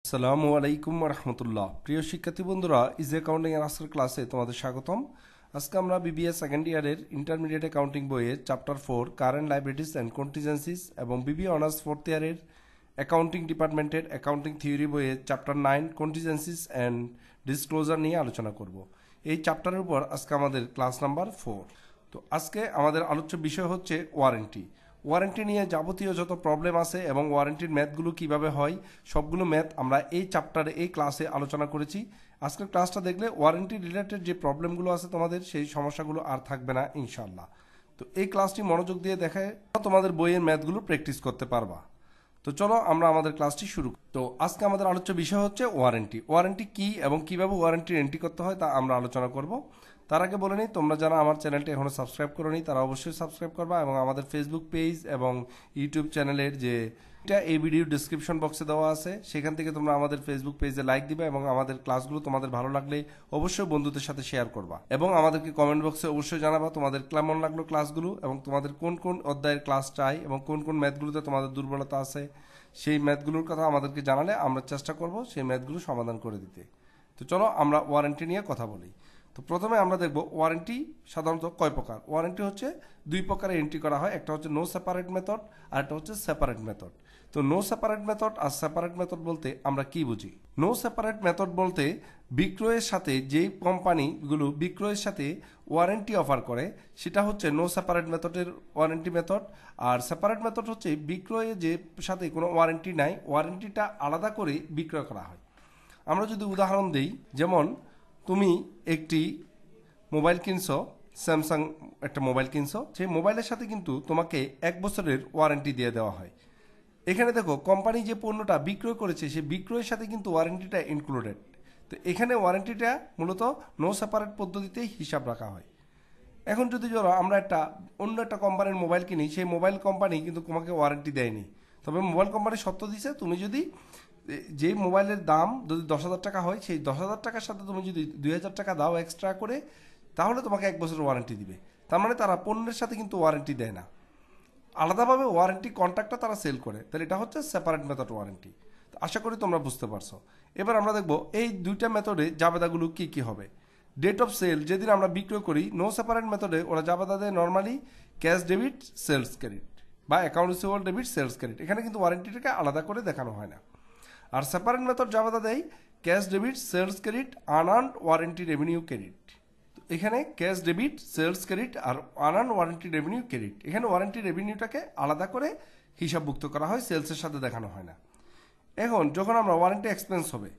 আসসালামু আলাইকুম রহমতুল্লাহ। প্রিয় শিক্ষার্থী বন্ধুরা, ইজি অ্যাকাউন্টিং এর আজকের ক্লাসে তোমাদের স্বাগতম। আজকে আমরা বিবিএ সেকেন্ড ইয়ারের ইন্টারমিডিয়েট অ্যাকাউন্টিং বইয়ের চ্যাপ্টার 4 কারেন্ট লাইবিলিটিস অ্যান্ড কন্টিজেন্সিস এবং বিবিএ অনার্স ফোর্থ ইয়ারের অ্যাকাউন্টিং ডিপার্টমেন্টের অ্যাকাউন্টিং থিওরি বইয়ের চ্যাপ্টার 9 কন্টিজেন্সিস অ্যান্ড ডিসক্লোজার নিয়ে আলোচনা করব। এই চ্যাপ্টারের উপর আজকে আমাদের ক্লাস নাম্বার 4। তো আজকে আমাদের আলোচ্য বিষয় হচ্ছে ওয়ারেন্টি। ওয়ারেন্টি নিয়ে যাবতীয় যত প্রবলেম আছে এবং ওয়ারেন্টির ম্যাথগুলো কিভাবে হয় সবগুলো ম্যাথ আমরা এই চ্যাপ্টারে এই ক্লাসে আলোচনা করেছি। আজকের ক্লাসটা দেখলে ওয়ারেন্টি রিলেটেড যে প্রবলেমগুলো আছে তোমাদের সেই সমস্যাগুলো আর থাকবে না ইনশাল্লাহ। তো এই ক্লাসটি মনোযোগ দিয়ে দেখায় তোমাদের বইয়ের ম্যাথগুলো প্র্যাকটিস করতে পারবা। তো চলো আমরা আমাদের ক্লাসটি শুরু করি। তো আজকে আমাদের আলোচ্য বিষয় হচ্ছে ওয়ারেন্টি। ওয়ারেন্টি কি এবং কিভাবে ওয়ারেন্টির এন্ট্রি করতে হয় তা আমরা আলোচনা করব। তার আগে বলে নিই, তোমরা যারা আমার চ্যানেলটি এখনো সাবস্ক্রাইব করোনি তারা অবশ্যই সাবস্ক্রাইব করবা এবং আমাদের ফেসবুক পেজ এবং ইউটিউব চ্যানেলের যে এই ভিডিও ডিসক্রিপশন বক্সে দেওয়া আছে সেখান থেকে তোমরা আমাদের ফেসবুক পেজে লাইক দিবা এবং আমাদের ক্লাসগুলো তোমাদের ভালো লাগলে অবশ্যই বন্ধুদের সাথে শেয়ার করবা এবং আমাদেরকে কমেন্ট বক্সে অবশ্যই জানাবা তোমাদের কেমন লাগলো ক্লাসগুলো এবং তোমাদের কোন কোন অধ্যায়ের ক্লাস চাই এবং কোন কোন ম্যাথগুলোতে তোমাদের দুর্বলতা আছে সেই ম্যাথগুলোর কথা আমাদেরকে জানালে আমরা চেষ্টা করব সেই ম্যাথগুলো সমাধান করে দিতে। তো চলো আমরা ওয়ারেন্টি নিয়ে কথা বলি। তো প্রথমে আমরা দেখব ওয়ারেন্টি সাধারণত কয় প্রকার। ওয়ারেন্টি হচ্ছে দুই প্রকারে এন্ট্রি করা হয়, একটা হচ্ছে নো সেপারেট মেথড আর একটা হচ্ছে সেপারেট মেথড। তো নো সেপারেট মেথড আর সেপারেট মেথড বলতে আমরা কি বুঝি? নো সেপারেট মেথড বলতে বিক্রয়ের সাথে যেই কোম্পানিগুলো বিক্রয়ের সাথে ওয়ারেন্টি অফার করে সেটা হচ্ছে নো সেপারেট মেথডের ওয়ারেন্টি মেথড। আর সেপারেট মেথড হচ্ছে বিক্রয়ের যে সাথে কোনো ওয়ারেন্টি নাই, ওয়ারেন্টিটা আলাদা করে বিক্রয় করা হয়। আমরা যদি উদাহরণ দিই, যেমন তুমি একটি মোবাইল কিনছো, স্যামসাং একটা মোবাইল কিনছো, সেই মোবাইলের সাথে কিন্তু তোমাকে 1 বছরের ওয়ারেন্টি দিয়ে দেওয়া হয়। এখানে দেখো কোম্পানি যে পণ্যটা বিক্রয় করেছে সেই বিক্রয়ের সাথে কিন্তু ওয়ারেন্টিটা ইনক্লুডেড। তো এখানে ওয়ারেন্টিটা মূলত নো সেপারেট পদ্ধতিতেই হিসাব রাখা হয়। এখন যদি ধরো আমরা অন্য একটা কোম্পানির মোবাইল কিনি, সেই মোবাইল কোম্পানি কিন্তু তোমাকে ওয়ারেন্টি দেয়নি, তবে মোবাইল কোম্পানি সত্য দিছে তুমি যদি যে মোবাইলের দাম যদি 10,000 টাকা হয় সেই 10,000 টাকার সাথে তুমি যদি 2,000 টাকা দাও এক্সট্রা করে তাহলে তোমাকে 1 বছরের ওয়ারেন্টি দিবে। তার মানে তারা পণ্যের সাথে কিন্তু ওয়ারেন্টি দেয় না, আলাদাভাবে ওয়ারেন্টি কন্ট্রাক্টটা তারা সেল করে। তাহলে এটা হচ্ছে সেপারেট মেথড ওয়ারেন্টি। আশা করি তোমরা বুঝতে পারছো। এবার আমরা দেখব এই দুইটা মেথডে জাবেদাগুলো কি কি হবে। ডেট অফ সেল, যেদিন আমরা বিক্রয় করি নো সেপারেট মেথডে ওরা জাবেদা দেয় normally cash debit sales credit বা account receivable debit sales credit. এখানে কিন্তু ওয়ারেন্টিটাকে আলাদা করে দেখানো হয় না। আর সেপারেট মেথড জাবেদা দেয় cash debit sales credit unearned warranty revenue credit. এখানে ক্যাশ ডেবিট সেলস ক্রেডিট আর আনআর্নড ওয়ারেন্টি রেভিনিউ ক্রেডিট, এখানে ওয়ারেন্টি রেভিনিউটাকে আলাদা করে হিসাবভুক্ত করা হয়, সেলসের সাথে দেখানো হয় না। এখন যখন আমরা ওয়ারেন্টি এক্সপেন্স হবে,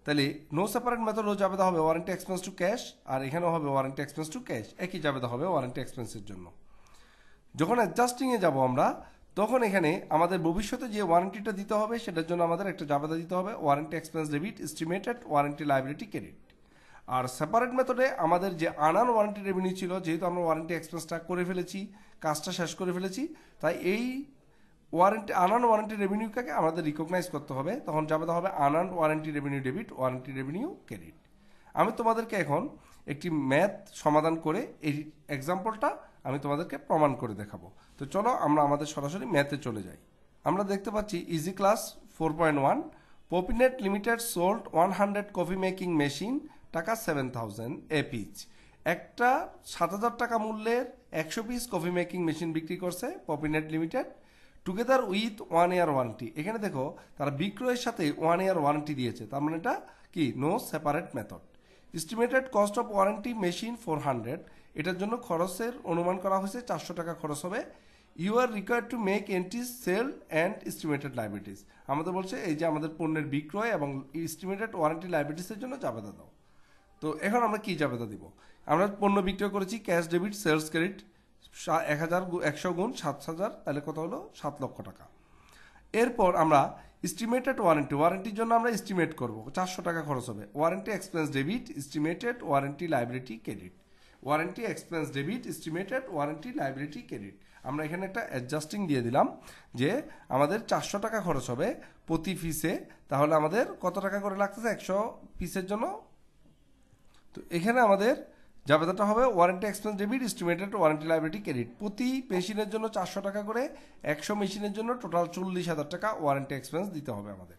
তাহলে নো সেপারেট মেথডও জাবেদা হবে ওয়ারেন্টি এক্সপেন্স টু ক্যাশ আর এখানেও হবে ওয়ারেন্টি এক্সপেন্স টু ক্যাশ, একই জাবেদা হবে ওয়ারেন্টি এক্সপেন্সের জন্য। যখন অ্যাডজাস্টিংয়ে যাব আমরা, তখন এখানে আমাদের ভবিষ্যতে যে ওয়ারেন্টিটা দিতে হবে সেটার জন্য আমাদের একটা জাবেদা দিতে হবে warranty expense debit estimated warranty liability credit. আর সেপারেট মেথডে আমাদের যে আনআর্নড ওয়ারেন্টি রেভিনিউ ছিল, যেহেতু আমরা ওয়ারেন্টি এক্সপেন্সটা করে ফেলেছি, কাজটা শেষ করে ফেলেছি, তাই এই ওয়ারেন্টি আনআর্নড ওয়ারেন্টি রেভিনিউটাকে আমাদের রিকগনাইজ করতে হবে। তখন জাবেদা হবে unearned warranty revenue debit warranty revenue credit. আমি তোমাদেরকে এখন একটি ম্যাথ সমাধান করে এই এক্সাম্পলটা আমি তোমাদেরকে প্রমাণ করে দেখাবো। তো চলো আমরা আমাদের সরাসরি ম্যাথে চলে যাই। আমরা দেখতে পাচ্ছি ইজি class 4.1 Popinet limited sold 100 coffee making machine, টাকা 7,000 এ পিচ। একটা 7,000 টাকা মূল্যের 100 পিস কফি মেকিং মেশিন বিক্রি করছে Popinet limited together with 1 year warranty. এখানে দেখো তারা বিক্রয়ের সাথে 1 ইয়ার ওয়ারেন্টি দিয়েছে, তার মানে এটা কি no separate method. Estimated cost of warranty machine 400, এটার জন্য খরচের অনুমান করা হয়েছে 400 টাকা খরচ হবে। You are required to make entries sale and estimated liabilities. আমাদের বলছে এই যে আমাদের পণ্যের বিক্রয় এবং এস্টিমেটেড ওয়ারেন্টি লাইবিলিটিসের জন্য জাবেদা দাও। তো এখন আমরা কি জাবেদা দিব? আমরা পণ্য বিক্রয় করেছি ক্যাশ ডেবিট সেলস ক্রেডিট 100 গুণ 7,000, তাহলে কত হলো 7 লক্ষ টাকা। এরপর আমরা এস্টিমেটেড ওয়ারেন্টির জন্য আমরা এস্টিমেট করব 400 টাকা খরচ হবে। Warranty expense debit estimated warranty liability credit, warranty expense debit estimated warranty liability credit. আমরা এখানে একটা অ্যাডজাস্টিং দিয়ে দিলাম যে আমাদের 400 টাকা খরচ হবে প্রতি পিসে, তাহলে আমাদের কত টাকা করে লাগতেছে 100 পিসের জন্য। তো এখানে আমাদের জাবেদাটা হবে warranty expense debit estimated warranty liability credit. প্রতি মেশিনের জন্য 400 টাকা করে, 100 মেশিনের জন্য টোটাল 40,000 টাকা ওয়ারেন্টি এক্সপেন্স দিতে হবে আমাদের।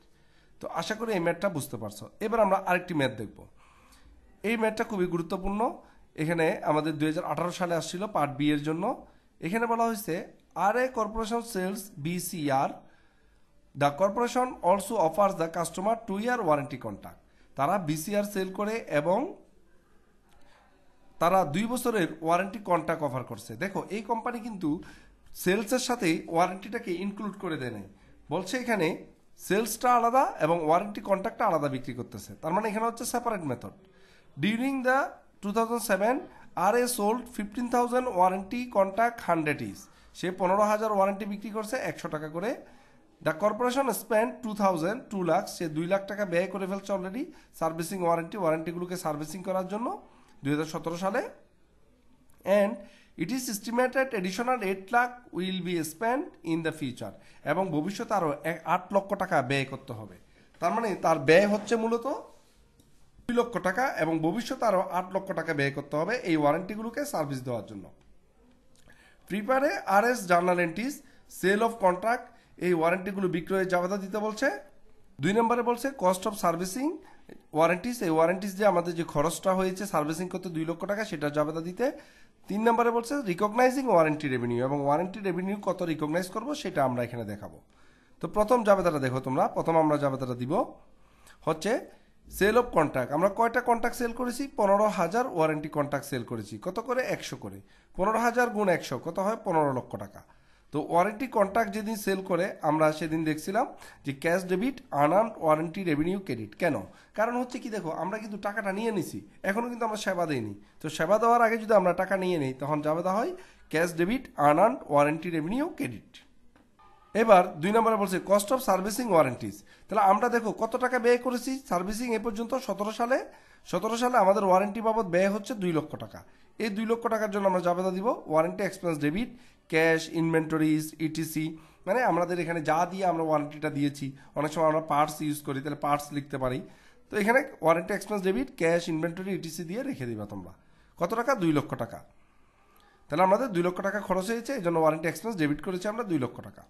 তো আশা করি এই ম্যাথটা বুঝতে পারছো। এবার আমরা আরেকটি ম্যাথ দেখব। এই ম্যাথটা খুবই গুরুত্বপূর্ণ। এখানে আমাদের 2018 সালে আসছিল পার্ট বি এর জন্য। এখানে বলা হয়েছে আর a corporation sells BCR, the corporation also offers the customer 2 year warranty contract. তারা বিসিআর সেল করে এবং তারা 2 বছরের ওয়ারেন্টি কন্ট্রাক্ট অফার করছে। দেখো এই কোম্পানি কিন্তু সেলসের সাথে ওয়ারেন্টিটাকে ইনক্লুড করে দেয় নাই, বলছে এখানে সেলসটা আলাদা এবং ওয়ারেন্টি কন্ট্রাক্টটা আলাদা বিক্রি করতেছে। তার মানে এখানে হচ্ছে separate method. During the 2007 are a sold 15,000 warranty contract 100 each. সে 15,000 ওয়ারেন্টি বিক্রি করছে 100 টাকা করে। দ্য কর্পোরেশন স্পেন্ড 2 লাখ, সে 2 লাখ টাকা ব্যয় করে ফেলছে অলরেডি সার্ভিসিং ওয়ারেন্টিগুলোকে সার্ভিসিং করার জন্য 2017 সালে। And it is estimated additional 8 lakh will be spend in the future, এবং ভবিষ্যতে আরও 8 লক্ষ টাকা ব্যয় করতে হবে। তার মানে তার ব্যয় হচ্ছে মূলত 2 লক্ষ টাকা এবং ভবিষ্যতে আরও 8 লক্ষ টাকা ব্যয় করতে হবে এই ওয়ারেন্টিগুলোকে সার্ভিস দেওয়ার জন্য। প্রিপারে আর এস journal entries sale of contract, এই ওয়ারেন্টিগুলো বিক্রয়ের জাবেদা দিতে বলছে। 2 নম্বরে বলছে কস্ট অফ সার্ভিসিং ওয়ারেন্টিস, এই ওয়ারেন্টিস যে আমাদের যে খরচটা হয়েছে সার্ভিসিং করতে 2 লক্ষ টাকা সেটা জাবেদা দিতে। 3 নম্বরে বলছে রিকগনাইজিং ওয়ারেন্টি রেভিনিউ, এবং ওয়ারেন্টি রেভিনিউ কত রিকগনাইজ করবো সেটা আমরা এখানে দেখাবো। তো প্রথম জাবেদাটা দেখো তোমরা, প্রথম আমরা জাবেদাটা দিব হচ্ছে সেল অফ কন্ট্রাক্ট। আমরা কয়টা কন্ট্রাক্ট সেল করেছি? 15,000 ওয়ারেন্টি কন্ট্রাক্ট সেল করেছি। কত করে? 100 করে। 15,000 গুণ 100 কত হয়? 15 লক্ষ টাকা। তো ওয়ারেন্টি কন্ট্রাক্ট যেদিন সেল করে আমরা সেদিন দেখছিলাম যে cash debit unearned warranty revenue credit. কেন? কারণ হচ্ছে কি, দেখো আমরা কিন্তু টাকাটা নিয়ে নিছি, এখনও কিন্তু আমরা সেবা দিইনি। তো সেবা দেওয়ার আগে যদি আমরা টাকা নিয়ে নিই তখন জাবেদা হয় cash debit unearned warranty revenue credit. এবার 2 নম্বরে বলছে কস্ট অফ সার্ভিসিং ওয়ারেন্টিস। তাহলে আমরা দেখো কত টাকা ব্যয় করেছি সার্ভিসিং এ পর্যন্ত। 17 সালে আমাদের ওয়ারেন্টি বাবদ ব্যয় হচ্ছে 2 লক্ষ টাকা। এই 2 লক্ষ টাকার জন্য আমরা জাবেদা দিব warranty expense debit cash inventories ETC, মানে আমাদের এখানে যা দিয়ে আমরা ওয়ারেন্টিটা দিয়েছি। অনেক সময় আমরা পার্টস ইউজ করি, তাহলে পার্টস লিখতে পারি। তো এখানে warranty expense debit cash inventory etc দিয়ে রেখে দিবা তোমরা। কত টাকা? 2 লক্ষ টাকা। তাহলে আমাদের 2 লক্ষ টাকা খরচ হয়েছে, এই জন্য ওয়ারেন্টি এক্সপেন্স ডেবিট করেছি আমরা 2 লক্ষ টাকা।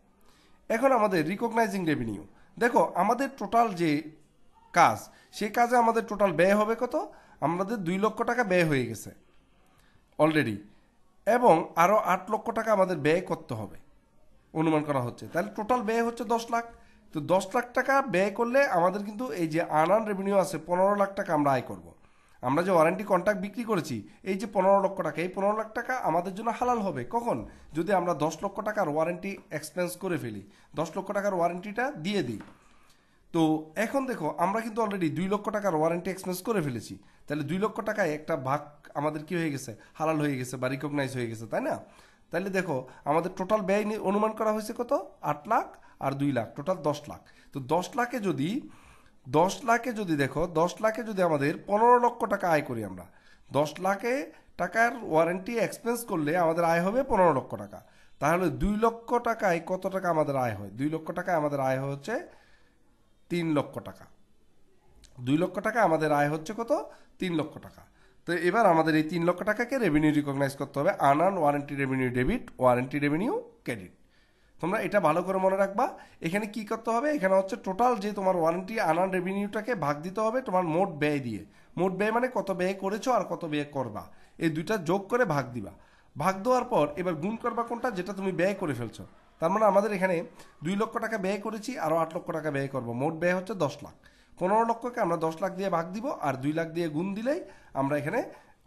এখন আমাদের রিকগনাইজিং রেভিনিউ, দেখো আমাদের টোটাল যে কাজ সেই কাজে আমাদের টোটাল ব্যয় হবে কত? আমাদের 2 লক্ষ টাকা ব্যয় হয়ে গেছে অলরেডি, এবং আরও 8 লক্ষ টাকা আমাদের ব্যয় করতে হবে অনুমান করা হচ্ছে। তাহলে টোটাল ব্যয় হচ্ছে 10 লাখ। তো 10 লাখ টাকা ব্যয় করলে আমাদের কিন্তু এই যে আনআর্ন রেভিনিউ আছে 15 লাখ টাকা আমরা আয় করব। আমরা যে ওয়ারেন্টি কন্ট্রাক্ট বিক্রি করেছি এই যে 15 লক্ষ টাকা, এই 15 লাখ টাকা আমাদের জন্য হালাল হবে কখন? যদি আমরা 10 লক্ষ টাকার ওয়ারেন্টি এক্সপেন্স করে ফেলি, 10 লক্ষ টাকার ওয়ারেন্টিটা দিয়ে দিই। তো এখন দেখো আমরা কিন্তু অলরেডি 2 লক্ষ টাকার ওয়ারেন্টি এক্সপেন্স করে ফেলেছি। তাহলে 2 লক্ষ টাকায় একটা ভাগ আমাদের কি হয়ে গেছে? হালাল হয়ে গেছে বা রিকগনাইজ হয়ে গেছে, তাই না? তাহলে দেখো আমাদের টোটাল ব্যয় অনুমান করা হয়েছে কত? 8 লাখ আর 2 লাখ, টোটাল 10 লাখ। তো 10 লাখে যদি আমাদের 15 লক্ষ টাকা আয় করি আমরা, 10 লাখে টাকার ওয়ারেন্টি এক্সপেন্স করলে আমাদের আয় হবে 15 লক্ষ টাকা। তাহলে 2 লক্ষ টাকায় কত টাকা আমাদের আয় হয়? 2 লক্ষ টাকায় আমাদের আয় হচ্ছে 3 লক্ষ টাকা। 2 লক্ষ টাকা আমাদের আয় হচ্ছে কত? 3 লক্ষ টাকা। তো এবার আমাদের এই 3 লক্ষ টাকাকে রেভিনিউ রিকগনাইজ করতে হবে unearned warranty revenue debit warranty revenue credit. তোমরা এটা ভালো করে মনে রাখবা। এখানে কি করতে হবে? এখানে হচ্ছে টোটাল যে তোমার ওয়ারেন্টি আনআর্ন রেভিনিউটাকে ভাগ দিতে হবে তোমার মোট ব্যয় দিয়ে। মোট ব্যয় মানে কত ব্যয় করেছো আর কত ব্যয় করবা, এই দুইটা যোগ করে ভাগ দিবা। ভাগ দেওয়ার পর এবার গুণ করবা কোনটা? যেটা তুমি ব্যয় করে ফেলছো। তার মানে আমাদের এখানে 2 লক্ষ টাকা ব্যয় করেছি, আরও 8 লক্ষ টাকা ব্যয় করবো, মোট ব্যয় হচ্ছে 10 লাখ। 15 লক্ষকে আমরা 10 লাখ দিয়ে ভাগ দিব, আর 2 লাখ দিয়ে গুণ দিলেই আমরা এখানে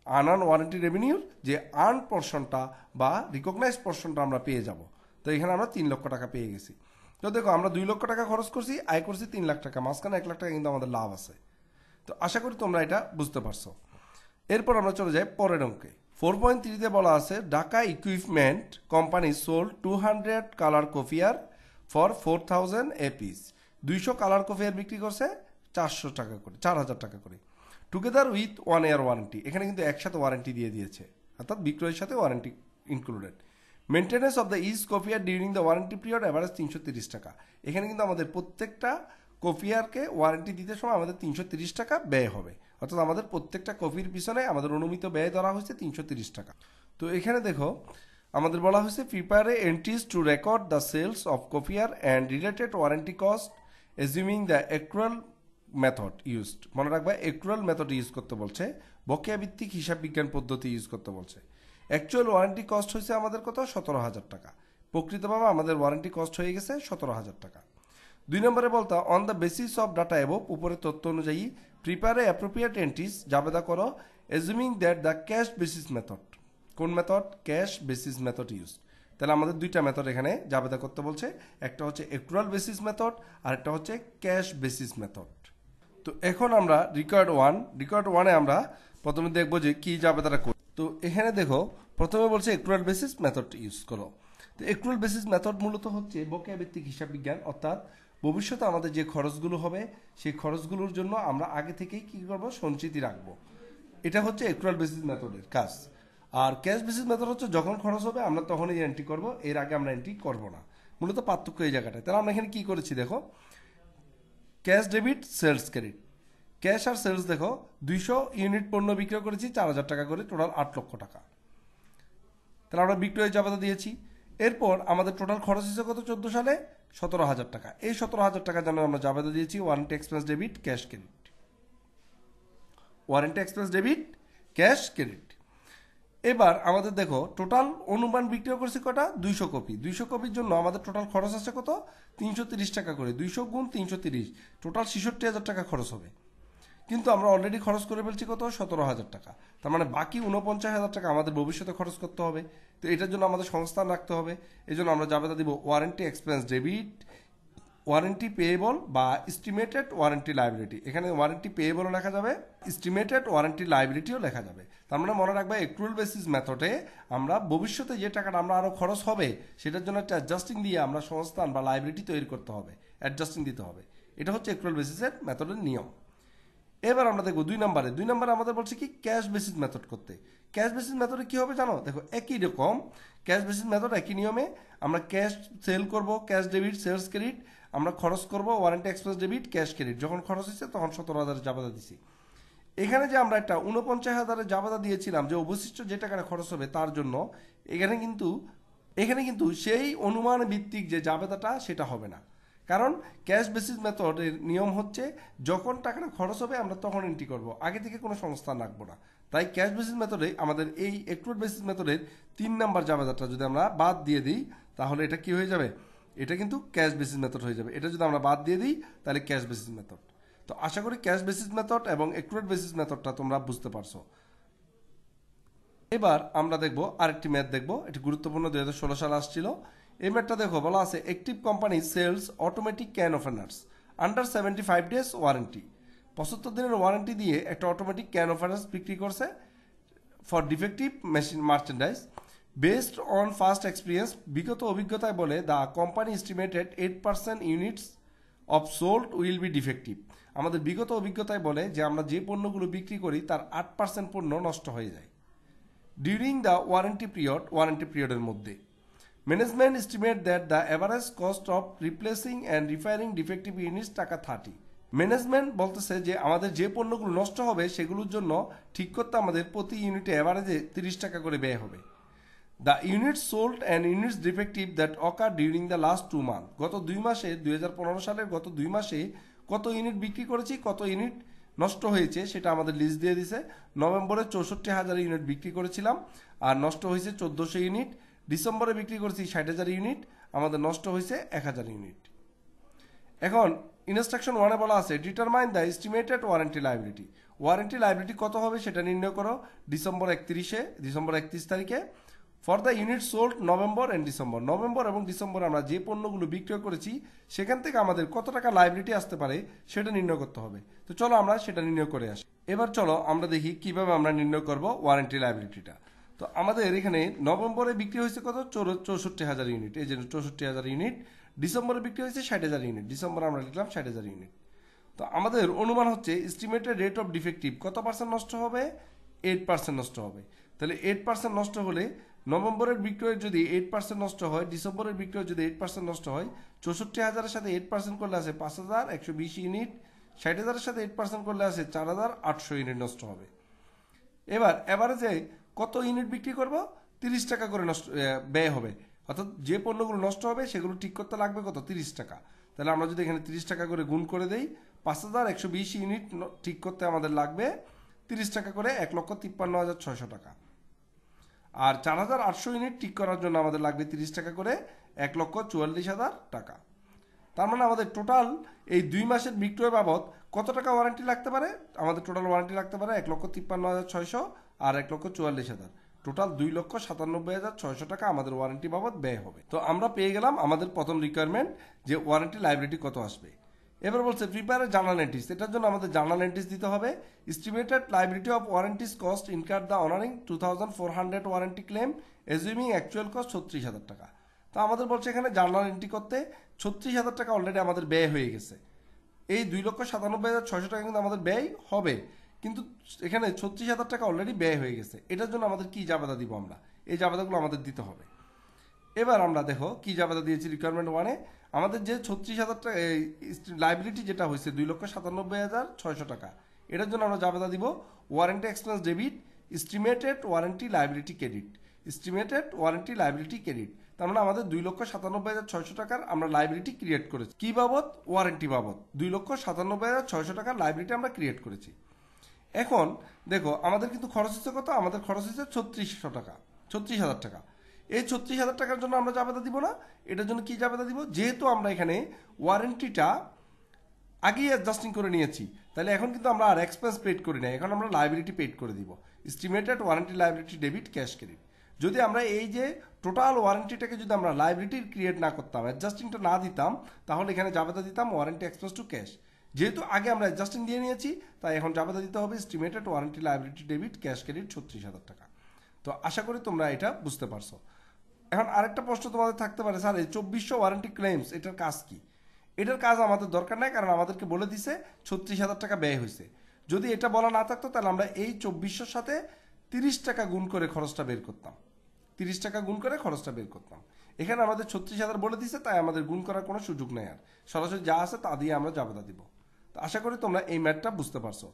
আনআর্ন ওয়ারেন্টি রেভিনিউর যে আর্ন পোর্শনটা বা রিকগনাইজ পোর্শনটা আমরা পেয়ে যাব। তো এখানে আমরা 3 লক্ষ টাকা পেয়ে গেছি। তো দেখো আমরা 2 লক্ষ টাকা খরচ করছি, আয় করছি 3 লাখ টাকা, মাঝখানে 1 লাখ টাকা কিন্তু আমাদের লাভ আছে। তো আশা করি তোমরা এটা বুঝতে পারছো। এরপর আমরা চলে যাই পরের অঙ্কে। 4.3 তে বলা আছে Dhaka equipment company sold 200 colour কফিয়ার ফর 4,000 এপিস। 200 কালার কফিয়ার বিক্রি করছে 400 টাকা করে, 4,000 টাকা করে। টুগেদার উইথ 1 ইয়ার ওয়ারেন্টি, এখানে কিন্তু একসাথে ওয়ারেন্টি দিয়ে দিয়েছে, অর্থাৎ বিক্রয়ের সাথে warranty included. Maintenance of the ইজ কফিয়ার during the warranty period average 330 টাকা। এখানে কিন্তু আমাদের প্রত্যেকটা কফিয়ারকে ওয়ারেন্টি দিতে সময় আমাদের 330 টাকা ব্যয় হবে, অর্থাৎ আমাদের প্রত্যেকটা কফির পিছনে আমাদের অনুমিত ব্যয় ধরা হয়েছে 330 টাকা। তো এখানে দেখো আমাদের বলা হয়েছে prepare entries to record the sales of কফিয়ার and related warranty cost. Assuming the accrual method used. মনে রাখবা অ্যাক্রুয়াল মেথড ইউজ করতে বলছে, বকেয়া ভিত্তিক হিসাব বিজ্ঞান পদ্ধতি ইউজ করতে বলছে। অ্যাকচুয়াল ওয়ারেন্টি কস্ট হয়েছে আমাদের কত? 17,000 টাকা। প্রকৃতভাবে আমাদের ওয়ারেন্টি কস্ট হয়ে গেছে 17,000 টাকা। 2 নম্বরে বলতো on the basis of data above, উপরে তথ্য অনুযায়ী প্রিপেয়ার এ অ্যাপ্রোপ্রিয়েট এন্ট্রিজ, জাবেদা করো, assuming that the cash basis method, কোন মেথড? Cash basis method use. তাহলে আমাদের দুইটা মেথড এখানে জাবেদা করতে বলছে, একটা হচ্ছে অ্যাক্রুয়াল বেসিস মেথড আর একটা হচ্ছে ক্যাশ বেসিস মেথড। তো এখন আমরা রিকোয়ার্ড ওয়ানে আমরা প্রথমে দেখবো যে কি জাবেদাটা করি। তো এখানে দেখো প্রথমে বলছে অ্যাক্রুয়াল বেসিস মেথড ইউজ করো। তো অ্যাক্রুয়াল বেসিস মেথড মূলত হচ্ছে বকেয়া ভিত্তিক হিসাব বিজ্ঞান, অর্থাৎ ভবিষ্যতে আমাদের যে খরচগুলো হবে সেই খরচগুলোর জন্য আমরা আগে থেকেই কি করব? সঞ্চিতি রাখবো। এটা হচ্ছে অ্যাক্রুয়াল বেসিস মেথডের কাজ। আর ক্যাশ বেসিস মেথড হচ্ছে যখন খরচ হবে আমরা তখনই এন্ট্রি করব, এর আগে আমরা এন্ট্রি করব না। মূলত পার্থক্য এই জায়গাটায়। তাহলে আমরা এখানে কি করেছি দেখো, cash debit, sales credit. Cash আর সেলস দেখো 200 ইউনিট পণ্য বিক্রয় করেছি 4,000 টাকা করে, টোটাল 8 লক্ষ টাকা। তাহলে আমরা বিক্রয় জাবেদা দিয়েছি। এরপর আমাদের টোটাল খরচ হয়েছে কত? 14 সালে 17,000 টাকা। এই 17,000 টাকা জন্য আমরা জাবেদা দিয়েছি warranty expense debit, cash credit. Warranty expense debit, cash credit. এবার আমাদের দেখো টোটাল অনুমান বিক্রয় করছি কটা? 200 কপি। 200 কপির জন্য আমাদের টোটাল খরচ আছে কত? 330 টাকা করে। 200 গুণ 330, টোটাল 66,000 টাকা খরচ হবে। কিন্তু আমরা অলরেডি খরচ করে ফেলছি কত? 17,000 টাকা। তার মানে বাকি 49,000 টাকা আমাদের ভবিষ্যতে খরচ করতে হবে। তো এটার জন্য আমাদের সংস্থান রাখতে হবে। এই জন্য আমরা জাবেদা দিব warranty expense debit, warranty payable বা এস্টিমেটেড ওয়ারেন্টি লাইবিলিটি। এখানে ওয়ারেন্টি পেয়েবলও লেখা যাবে, এস্টিমেটেড ওয়ারেন্টি লাইবিলিটিও লেখা যাবে। তার মানে মনে রাখবে অ্যাক্রুয়াল বেসিস মেথডে আমরা ভবিষ্যতে যে টাকাটা আমরা আরও খরচ হবে সেটার জন্য একটা অ্যাডজাস্টিং দিয়ে আমরা সংস্থান বা লাইবিলিটি তৈরি করতে হবে, অ্যাডজাস্টিং দিতে হবে। এটা হচ্ছে অ্যাক্রুয়াল বেসিসের মেথডের নিয়ম। এবার আমরা দেখবো 2 নম্বরে আমাদের বলছে কি? ক্যাশ বেসিস মেথড করতে। ক্যাশ বেসিস মেথডে কি হবে জানো? দেখো একই রকম ক্যাশ বেসিস মেথড, একই নিয়মে আমরা ক্যাশ সেল করব, ক্যাশ ডেবিট, সেলস ক্রেডিট, আমরা খরচ করব warranty expense debit, cash credit. যখন খরচ হয়েছে তখন 17,000 জাবেদা দিছি। এখানে যে আমরা একটা 49,000 জাবেদা দিয়েছিলাম যে অবশিষ্ট যে টাকাটা খরচ হবে তার জন্য, এখানে কিন্তু সেই অনুমান ভিত্তিক যে জাবেদাটা সেটা হবে না। কারণ ক্যাশ বেসিস মেথডের নিয়ম হচ্ছে যখন টাকাটা খরচ হবে আমরা তখন এন্ট্রি করব, আগে থেকে কোনো সংস্থান রাখবো না। তাই ক্যাশ বেসিস মেথডে আমাদের এই অ্যাক্রুয়াল বেসিস মেথডের 3 নম্বর জাবেদাটা যদি আমরা বাদ দিয়ে দিই তাহলে এটা কি হয়ে যাবে? এটা কিন্তু ক্যাশ বেসিস মেথড হয়ে যাবে। এটা যদি আমরা বাদ দিয়ে দিই তাহলে ক্যাশ বেসিস মেথড। তো আশা করি ক্যাশ বেসিস মেথড এবং অ্যাক্রুয়াল বেসিস মেথডটা তোমরা বুঝতে পারছো। এবার আমরা দেখবো আরেকটি ম্যাথ দেখবো, এটি গুরুত্বপূর্ণ, 2016 সালে আসছিল। এই ম্যাথটা দেখো, বলা আছে active company sales automatic can openers under 75 days warranty. 75 দিনের ওয়ারেন্টি দিয়ে একটা অটোমেটিক ক্যান ওপেনার্স বিক্রি করছে for defective machine merchandise based on fast experience. বিগত অভিজ্ঞতায় বলে the company estimated 8% units of sold will be defective. আমাদের বিগত অভিজ্ঞতায় বলে যে আমরা যে পণ্যগুলো বিক্রি করি তার 8% পণ্য নষ্ট হয়ে যায় ডিউরিং দ্য ওয়ারেন্টি পিরিয়ডের মধ্যে। Management estimate that the average cost of replacing and repairing defective units টাকা 30। ম্যানেজমেন্ট বলতেছে যে আমাদের যে পণ্যগুলো নষ্ট হবে সেগুলোর জন্য ঠিক করতে আমাদের প্রতি ইউনিটে অ্যাভারেজে 30 টাকা করে ব্যয় হবে। The units sold and units defective that ochre during the last 2 month. গত 2 মাসে 2015 সালের গত 2 মাসে কত ইউনিট বিক্রি করেছি, কত ইউনিট নষ্ট হয়েছে সেটা আমাদের লিস্ট দিয়ে দিছে। নভেম্বরে 64,000 ইউনিট বিক্রি করেছিলাম আর নষ্ট হয়েছে 1400 ইউনিট। ডিসেম্বরে বিক্রি করেছি 60,000 ইউনিট, আমাদের নষ্ট হয়েছে 1,000 ইউনিট। এখন ইনস্ট্রাকশন 1-এ বলা আছে determine the estimated warranty liability. Warranty liability কত হবে সেটা নির্ণয় করো ডিসেম্বর 31 তারিখে for the unit sold November and December. November এবং ডিসেম্বরে আমরা যে পণ্যগুলো বিক্রয় করেছি সেখান থেকে আমাদের কত টাকা লাইবিলিটি আসতে পারে সেটা নির্ণয় করতে হবে। তো চলো আমরা সেটা নির্ণয় করে আসি। এবার চলো আমরা দেখি কিভাবে আমরা নির্ণয় করব ওয়ারেন্টি লাইবিলিটিটা। তো আমাদের এখানে নভেম্বরে বিক্রি হয়েছে কত? 64,000 ইউনিট, এই যে 64,000 ইউনিট। ডিসেম্বরে বিক্রি হয়েছে 60,000 ইউনিট, ডিসেম্বরে আমরা লিখলাম 60,000 ইউনিট। তো আমাদের অনুমান হচ্ছে এস্টিমেটেড রেট অফ ডিফেক্টিভ কত পার্সেন্ট নষ্ট হবে? 8% নষ্ট হবে। তাহলে 8% নষ্ট হলে নভেম্বরের বিক্রয়ের যদি 8% নষ্ট হয়, ডিসেম্বরের বিক্রয় যদি 8% নষ্ট হয়, 64,000-এর সাথে 8% করলে আছে 5,120 ইউনিট, 60,000-এর সাথে 8% করলে আছে 4,800 ইউনিট নষ্ট হবে। এবার এভারেজে কত ইউনিট বিক্রি করব? 30 টাকা করে নষ্ট ব্যয় হবে, অর্থাৎ যে পণ্যগুলো নষ্ট হবে সেগুলো ঠিক করতে লাগবে কত? 30 টাকা। তাহলে আমরা যদি এখানে 30 টাকা করে গুণ করে দেই, 5120 ইউনিট ঠিক করতে আমাদের লাগবে 30 টাকা করে 1,53,600 টাকা। আর 4800 ইউনিট ঠিক করার জন্য আমাদের লাগবে 30 টাকা করে 1,44,000 টাকা। তার মানে আমাদের টোটাল এই 2 মাসের বিক্রয় বাবদ কত টাকা ওয়ারেন্টি লাগতে পারে? আমাদের টোটাল ওয়ারেন্টি লাগতে পারে 1,53,600 আর 1,44,000, টোটাল 2,97,600 টাকা আমাদের ওয়ারেন্টি বাবদ ব্যয় হবে। তো আমরা পেয়ে গেলাম আমাদের প্রথম রিকোয়ারমেন্ট যে ওয়ারেন্টি লাইবিলিটি কত আসবে। এবার বলছে প্রিপেয়ার জার্নাল এন্ট্রিজ, এটার জন্য আমাদের জার্নাল এন্ট্রিজ দিতে হবে। Estimated liability of warranties cost incur the honouring 2400 warranty claim assuming actual cost 36,000 টাকা। তো আমাদের বলছে এখানে জার্নাল এন্ট্রি করতে 36,000 টাকা অলরেডি আমাদের ব্যয় হয়ে গেছে। এই 2,97,600 টাকা কিন্তু আমাদের ব্যয় হবে, কিন্তু এখানে 36,000 টাকা অলরেডি ব্যয় হয়ে গেছে। এটার জন্য আমাদের কি জাবেদা দিব? আমরা এই জাবেদাগুলো আমাদের দিতে হবে। এবার আমরা দেখো কি জাবেদা দিয়েছি রিকোয়ারমেন্ট 1-এ। আমাদের যে 36,000 টাকা লাইবিলিটি যেটা হয়েছে 2,97,600 টাকা, এটার জন্য আমরা জাবেদা দিব warranty expense debit estimated warranty liability credit, estimated warranty liability credit. তার মানে আমাদের 2,97,600 টাকার আমরা লাইবিলিটি ক্রিয়েট করেছি। কি বাবদ? ওয়ারেন্টি বাবদ 2,97,600 টাকার লাইবিলিটি আমরা ক্রিয়েট করেছি। এখন দেখো আমাদের কিন্তু খরচ হচ্ছে কত? আমাদের খরচ হচ্ছে 3600 টাকা, 36,000 টাকা। এই 36,000 টাকার জন্য আমরা জাবেদা দিব না। এটার জন্য কি জাবেদা দিব? যেহেতু আমরা এখানে ওয়ারেন্টিটা আগেই অ্যাডজাস্টিং করে নিয়েছি, তাহলে এখন কিন্তু আমরা আর এক্সপেন্স পেড করি না, এখন আমরা লাইবিলিটি পেড করে দিব। Estimated warranty liability debit cash credit. যদি আমরা এই যে টোটাল ওয়ারেন্টিটাকে যদি আমরা লাইবিলিটি ক্রিয়েট না করতাম, অ্যাডজাস্টিংটা না দিতাম, তাহলে এখানে জাবেদা দিতাম ওয়ারেন্টি এক্সপেন্স টু ক্যাশ। যেহেতু আগে আমরা অ্যাডজাস্টিং দিয়ে নিয়েছি, তাই এখন জাবেদা দিতে হবে estimated warranty liability debit cash credit 36,000 টাকা। তো আশা করি তোমরা এটা বুঝতে পারছো। এখন আরেকটা প্রশ্ন তোমাদের থাকতে পারে, স্যার এই 2400 ওয়ারেন্টি ক্লেমস এটার কাজ কি? এটার কাজ আমাদের দরকার নাই, কারণ আমাদেরকে বলে দিছে 36,000 টাকা ব্যয় হয়েছে। যদি এটা বলা না থাকতো তাহলে আমরা এই 2400-র সাথে 30 টাকা গুণ করে খরচটা বের করতাম, 30 টাকা গুণ করে খরচটা বের করতাম। এখানে আমাদের 36,000 বলে দিছে, তাই আমাদের গুণ করার কোনো সুযোগ নেই, আর সরাসরি যা আছে তা দিয়ে আমরা জাবেদা দিব। তো আশা করি তোমরা এই ম্যাথটা বুঝতে পারছো।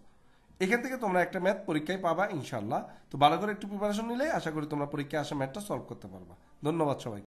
এখান থেকে তোমরা একটা ম্যাথ পরীক্ষায় পাবা ইনশাল্লাহ। তো ভালো করে একটু প্রিপারেশন নিলে আশা করি তোমরা পরীক্ষায় আসা ম্যাথটা সলভ করতে পারবা। ধন্যবাদ সবাই।